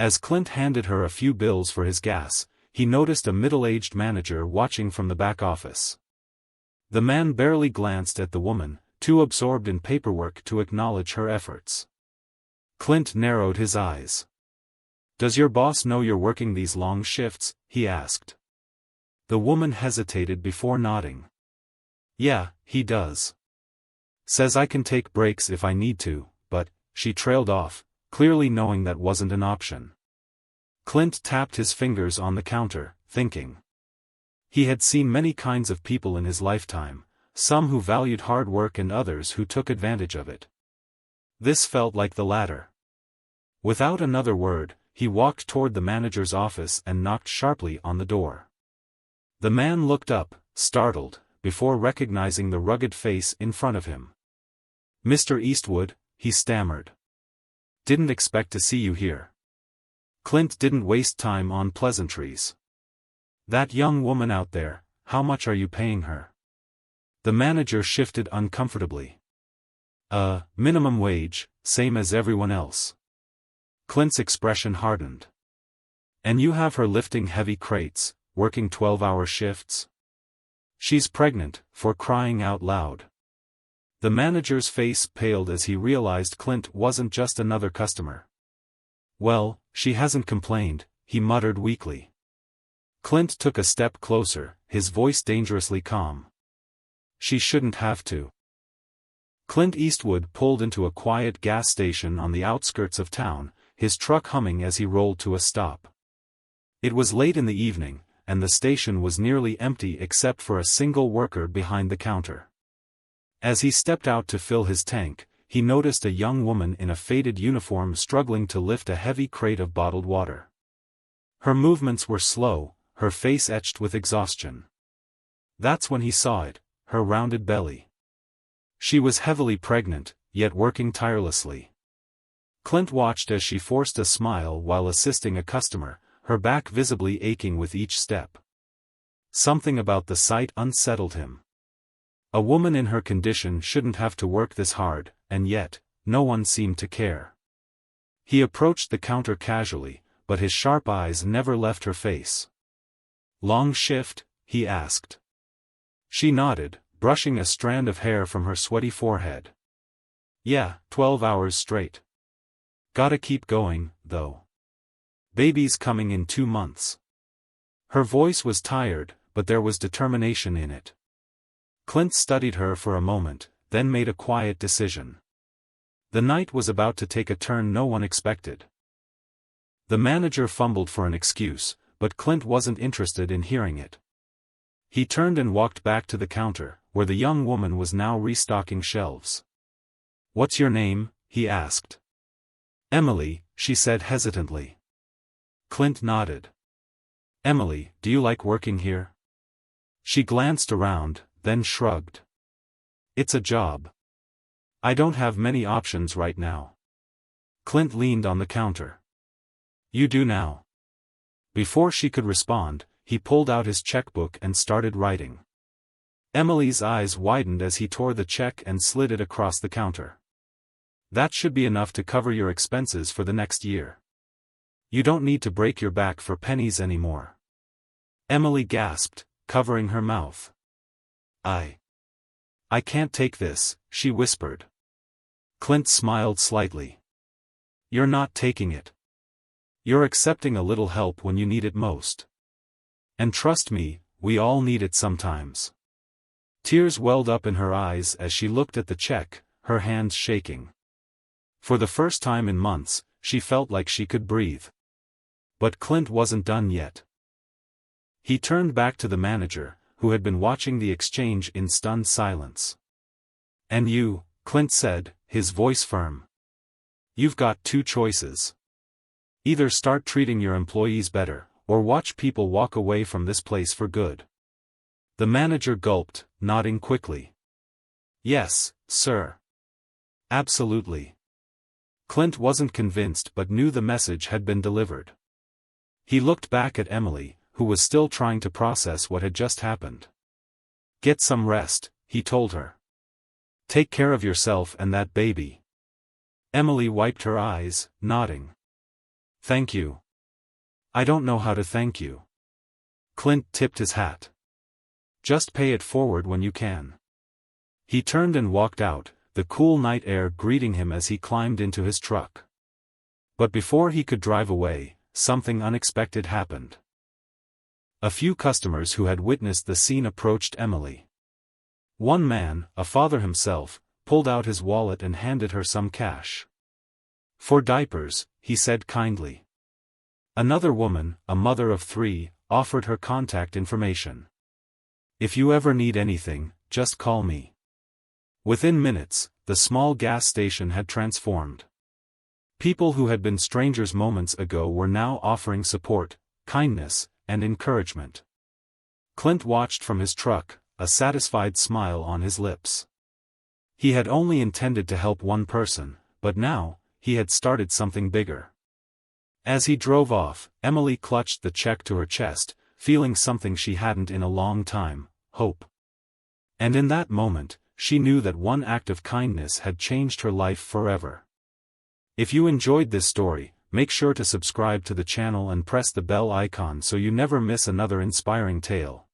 As Clint handed her a few bills for his gas, he noticed a middle-aged manager watching from the back office. The man barely glanced at the woman, too absorbed in paperwork to acknowledge her efforts. Clint narrowed his eyes. "Does your boss know you're working these long shifts?" he asked. The woman hesitated before nodding. "Yeah, he does. Says I can take breaks if I need to, but," she trailed off, clearly knowing that wasn't an option. Clint tapped his fingers on the counter, thinking. He had seen many kinds of people in his lifetime, some who valued hard work and others who took advantage of it. This felt like the latter. Without another word, he walked toward the manager's office and knocked sharply on the door. The man looked up, startled, before recognizing the rugged face in front of him. "Mr. Eastwood," he stammered. "Didn't expect to see you here." Clint didn't waste time on pleasantries. "That young woman out there, how much are you paying her?" The manager shifted uncomfortably. Minimum wage, same as everyone else." Clint's expression hardened. "And you have her lifting heavy crates, working 12-hour shifts?" "She's pregnant, for crying out loud." The manager's face paled as he realized Clint wasn't just another customer. "Well, she hasn't complained," he muttered weakly. Clint took a step closer, his voice dangerously calm. "She shouldn't have to." Clint Eastwood pulled into a quiet gas station on the outskirts of town, his truck humming as he rolled to a stop. It was late in the evening, and the station was nearly empty except for a single worker behind the counter. As he stepped out to fill his tank, he noticed a young woman in a faded uniform struggling to lift a heavy crate of bottled water. Her movements were slow, her face etched with exhaustion. That's when he saw it, her rounded belly. She was heavily pregnant, yet working tirelessly. Clint watched as she forced a smile while assisting a customer, her back visibly aching with each step. Something about the sight unsettled him. A woman in her condition shouldn't have to work this hard, and yet, no one seemed to care. He approached the counter casually, but his sharp eyes never left her face. "Long shift?" he asked. She nodded, brushing a strand of hair from her sweaty forehead. "Yeah, 12 hours straight. Gotta keep going, though. Baby's coming in 2 months." Her voice was tired, but there was determination in it. Clint studied her for a moment, then made a quiet decision. The night was about to take a turn no one expected. The manager fumbled for an excuse, but Clint wasn't interested in hearing it. He turned and walked back to the counter, where the young woman was now restocking shelves. "What's your name?" he asked. "Emily," she said hesitantly. Clint nodded. "Emily, do you like working here?" She glanced around, then shrugged. "It's a job. I don't have many options right now." Clint leaned on the counter. "You do now." Before she could respond, he pulled out his checkbook and started writing. Emily's eyes widened as he tore the check and slid it across the counter. "That should be enough to cover your expenses for the next year. You don't need to break your back for pennies anymore." Emily gasped, covering her mouth. I can't take this," she whispered. Clint smiled slightly. "You're not taking it. You're accepting a little help when you need it most. And trust me, we all need it sometimes." Tears welled up in her eyes as she looked at the check, her hands shaking. For the first time in months, she felt like she could breathe. But Clint wasn't done yet. He turned back to the manager, who had been watching the exchange in stunned silence. "And you," Clint said, his voice firm. "You've got 2 choices. Either start treating your employees better, or watch people walk away from this place for good." The manager gulped, nodding quickly. "Yes, sir. Absolutely." Clint wasn't convinced but knew the message had been delivered. He looked back at Emily, who was still trying to process what had just happened. "Get some rest," he told her. "Take care of yourself and that baby." Emily wiped her eyes, nodding. Thank you. I don't know how to thank you. Clint tipped his hat. Just pay it forward when you can. He turned and walked out, the cool night air greeting him as he climbed into his truck. But before he could drive away, something unexpected happened. A few customers who had witnessed the scene approached Emily. One man, a father himself, pulled out his wallet and handed her some cash. For diapers, he said kindly. Another woman, a mother of 3, offered her contact information. If you ever need anything, just call me. Within minutes, the small gas station had transformed. People who had been strangers moments ago were now offering support, kindness, and encouragement. Clint watched from his truck, a satisfied smile on his lips. He had only intended to help one person, but now, he had started something bigger. As he drove off, Emily clutched the check to her chest, feeling something she hadn't in a long time, hope. And in that moment, she knew that one act of kindness had changed her life forever. If you enjoyed this story, make sure to subscribe to the channel and press the bell icon so you never miss another inspiring tale.